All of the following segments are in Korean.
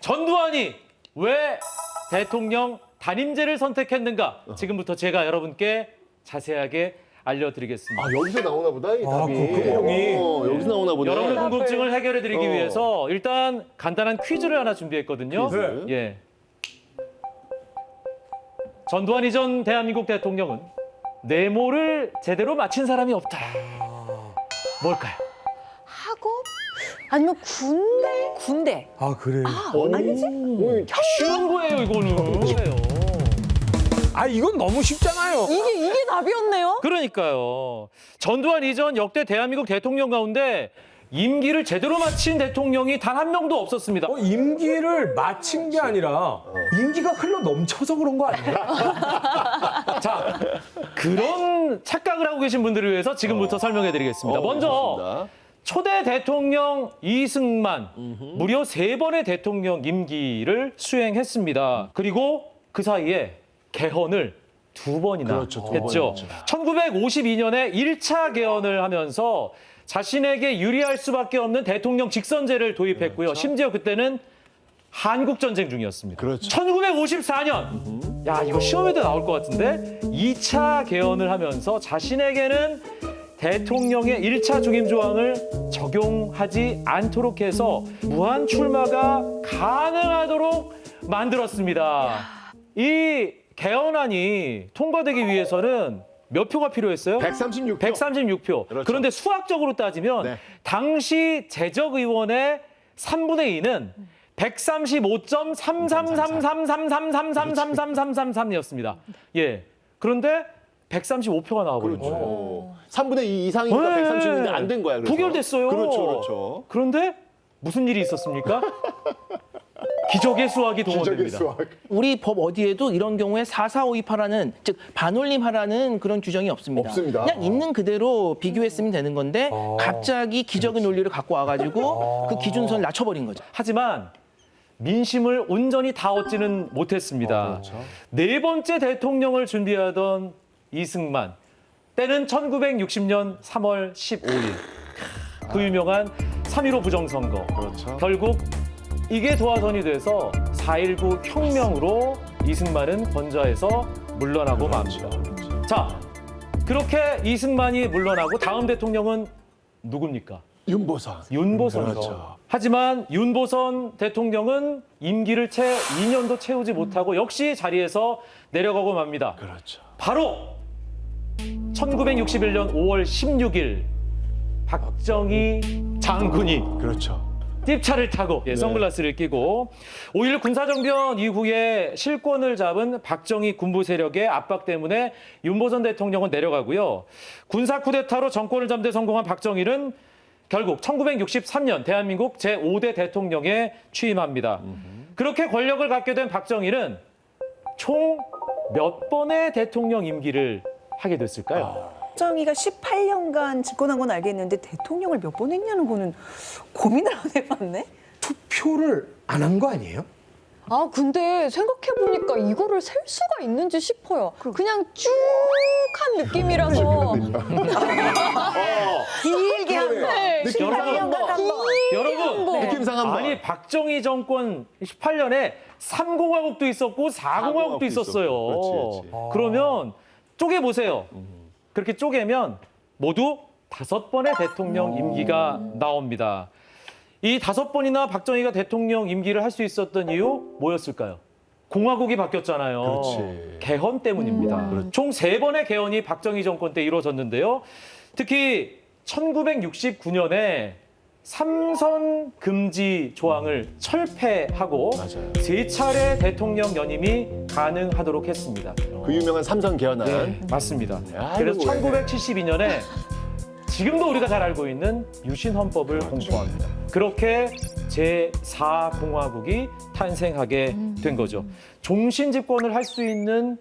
전두환이 왜 대통령 단임제를 선택했는가? 지금부터 제가 여러분께 자세하게 알려드리겠습니다. 아, 여기서 나오나 보다, 이 답이. 그 형이. 여기서 나오나 보네. 여러분의 궁금증을 해결해드리기 어. 위해서 일단 간단한 퀴즈를 하나 준비했거든요. 퀴즈? 예. 전두환 이전 대한민국 대통령은 내모를 제대로 마친 사람이 없다. 뭘까요? 학업? 아니면 군대? 군대. 아, 그래. 아니지? 쉬운 거예요, 이거는. 아, 이건 너무 쉽잖아요. 이게 답이었네요? 그러니까요. 전두환 이전 역대 대한민국 대통령 가운데 임기를 제대로 마친 대통령이 단 한 명도 없었습니다. 임기를 마친 게 아니라 임기가 흘러 넘쳐서 그런 거 아니에요? 자, 그런 착각을 하고 계신 분들을 위해서 지금부터 설명해 드리겠습니다. 먼저 좋습니다. 초대 대통령 이승만 무려 3번의 대통령 임기를 수행했습니다. 그리고 그 사이에 개헌을 2번이나 그렇죠, 두 했죠. 번이었죠. 1952년에 1차 개헌을 하면서 자신에게 유리할 수밖에 없는 대통령 직선제를 도입했고요. 심지어 그때는 한국전쟁 중이었습니다. 그렇죠. 1954년, 야 이거 시험에도 나올 것 같은데 2차 개헌을 하면서 자신에게는 대통령의 1차 중임 조항을 적용하지 않도록 해서 무한 출마가 가능하도록 만들었습니다. 이 개헌안이 통과되기 위해서는 몇 표가 필요했어요? 136표. 136표. 그렇죠. 그런데 수학적으로 따지면 네. 당시 재적의원의 3분의 2는 135.33333333333333이었습니다. 예. 그런데 135표가 나와버린 거예요. 그렇죠. 3분의 2 이상이니까 네. 136인데 안 된 거야. 그래서. 부결됐어요. 그렇죠, 그렇죠. 그런데 무슨 일이 있었습니까? 기적의 수학이 기적의 동원됩니다. 수학. 우리 법 어디에도 이런 경우에 4452하라는 즉 반올림하라는 그런 규정이 없습니다. 없습니다. 그냥 있는 그대로 비교했으면 되는 건데 갑자기 기적의 논리를 갖고 와가지고 그 기준선을 낮춰버린 거죠. 하지만 민심을 온전히 다 얻지는 못했습니다. 그렇죠. 네 번째 대통령을 준비하던 이승만. 때는 1960년 3월 15일. 그 유명한 3.15 부정선거. 그렇죠. 결국 이게 도화선이 돼서 4.19 혁명으로 이승만은 권좌에서 물러나고 맙니다. 자, 그렇게 이승만이 물러나고 다음 대통령은 누굽니까? 윤보선. 윤보선이죠. 그렇죠. 하지만 윤보선 대통령은 임기를 채 2년도 채우지 못하고 역시 자리에서 내려가고 맙니다. 그렇죠. 바로 1961년 5월 16일 박정희 장군이 그렇죠. 띠차를 타고 선글라스를 끼고 5.16 군사정변 이후에 실권을 잡은 박정희 군부 세력의 압박 때문에 윤보선 대통령은 내려가고요. 군사 쿠데타로 정권을 잡는 데 성공한 박정희는 결국 1963년 대한민국 제5대 대통령에 취임합니다. 그렇게 권력을 갖게 된 박정희는 총 몇 번의 대통령 임기를 하게 됐을까요? 박정희가 18년간 집권한 건 알겠는데 대통령을 몇 번 했냐는 거는 고민을 안 해봤네. 투표를 안 한 거 아니에요? 아, 근데 생각해보니까 이거를 셀 수가 있는지 싶어요. 그냥 쭉 한 느낌이라서. 길게 한 거. 네, 18년간 한 거. 여러분, 느낌상 한 번. 아니 박정희 정권 18년에 3공화국도 있었고 4공화국도 있었어요. 그렇지. 그러면 쪼개 보세요. 그렇게 쪼개면 모두 5번의 대통령 임기가 나옵니다. 이 5번이나 박정희가 대통령 임기를 할 수 있었던 이유 뭐였을까요? 공화국이 바뀌었잖아요. 그렇지. 개헌 때문입니다. 총 3번의 개헌이 박정희 정권 때 이루어졌는데요. 특히 1969년에 삼선 금지 조항을 철폐하고 맞아요. 3차례 대통령 연임이 가능하도록 했습니다. 그 유명한 삼선 개헌안. 네, 맞습니다. 야, 그래서 이거 왜. 1972년에 지금도 우리가 잘 알고 있는 유신헌법을 공포합니다. 그렇게 제4공화국이 탄생하게 된 거죠. 종신 집권을 할 수 있는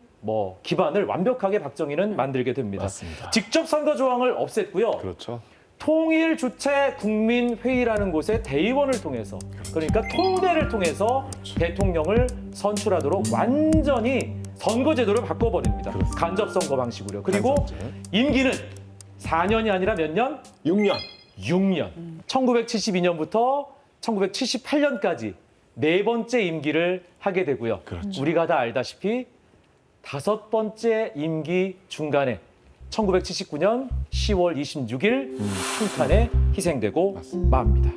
기반을 완벽하게 박정희는 만들게 됩니다. 맞습니다. 직접 선거 조항을 없앴고요. 그렇죠. 통일 주체 국민회의라는 곳에 대의원을 통해서 그러니까 통대를 통해서 대통령을 선출하도록 완전히 선거제도를 바꿔버립니다. 간접 선거 방식으로요. 그리고 간접제. 임기는 4년이 아니라 몇 년? 6년. 6년. 1972년부터 1978년까지 네 번째 임기를 하게 되고요. 우리가 다 알다시피 다섯 번째 임기 중간에 1979년 10월 26일 풍탄에 희생되고 맙니다.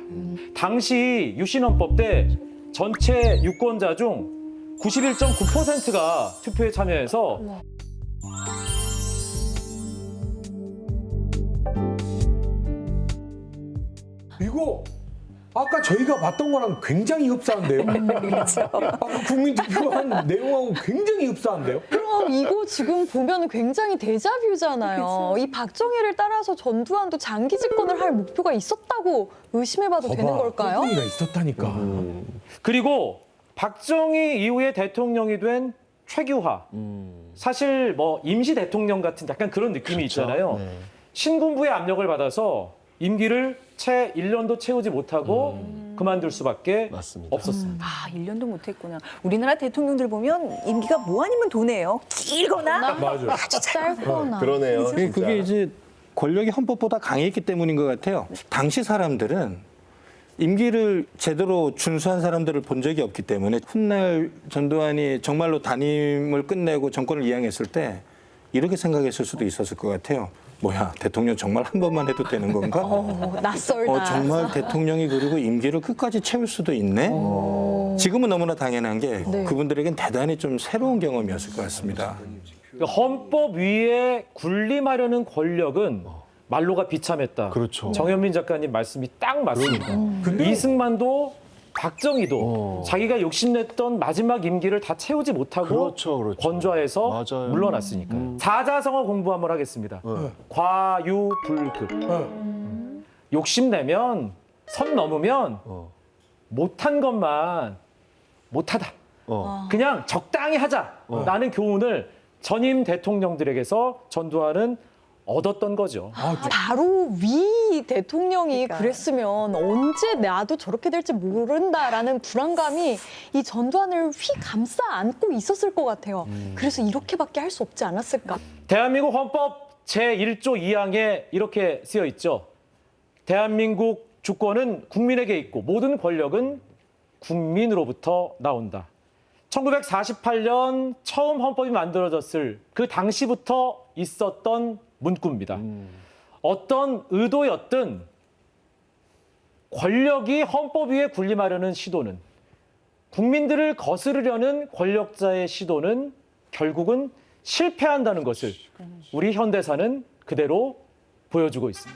당시 유신헌법 때 전체 유권자 중 91.9%가 투표에 참여해서 이거 아까 저희가 봤던 거랑 굉장히 흡사한데요? 아까 국민 투표한 내용하고 굉장히 흡사한데요? 그럼 이거 지금 보면 굉장히 데자뷰잖아요. 이 박정희를 따라서 전두환도 장기 집권을 할 목표가 있었다고 의심해봐도 되는 걸까요? 가 있었다니까. 그리고 박정희 이후에 대통령이 된 최규하. 사실 뭐 임시 대통령 같은 약간 그런 느낌이 있잖아요. 네. 신군부의 압력을 받아서 임기를 채 1년도 채우지 못하고 그만둘 수밖에 맞습니다. 없었습니다. 아, 1년도 못했구나. 우리나라 대통령들 보면 임기가 뭐 아니면 도네요. 길거나 맞아요. 아주 짧거나. 그러네요. 그게 진짜. 이제 권력이 헌법보다 강했기 때문인 것 같아요. 당시 사람들은 임기를 제대로 준수한 사람들을 본 적이 없기 때문에 훗날 전두환이 정말로 단임을 끝내고 정권을 이양했을 때 이렇게 생각했을 수도 있었을 것 같아요. 뭐야, 대통령 정말 한 번만 해도 되는 건가? 낯설다. 정말 대통령이 그리고 임기를 끝까지 채울 수도 있네? 지금은 너무나 당연한 게 네. 그분들에겐 대단히 좀 새로운 경험이었을 것 같습니다. 헌법 위에 군림하려는 권력은 말로가 비참했다. 그렇죠. 정현민 작가님 말씀이 딱 맞습니다. 이승만도 박정희도 자기가 욕심냈던 마지막 임기를 다 채우지 못하고 그렇죠. 권좌에서 맞아요. 물러났으니까요. 사자성어 공부 한번 하겠습니다. 과유불급. 욕심내면 선 넘으면 못한 것만 못하다. 그냥 적당히 하자라는 교훈을 전임 대통령들에게서 전두환은 얻었던 거죠. 바로 위 대통령이 그러니까. 그랬으면 언제 나도 저렇게 될지 모른다라는 불안감이 이 전두환을 휘 감싸 안고 있었을 것 같아요. 그래서 이렇게밖에 할 수 없지 않았을까? 대한민국 헌법 제1조 2항에 이렇게 쓰여 있죠. 대한민국 주권은 국민에게 있고 모든 권력은 국민으로부터 나온다. 1948년 처음 헌법이 만들어졌을 그 당시부터 있었던 문구입니다. 어떤 의도였든 권력이 헌법 위에 군림하려는 시도는, 국민들을 거스르려는 권력자의 시도는 결국은 실패한다는 것을 우리 현대사는 그대로 보여주고 있습니다.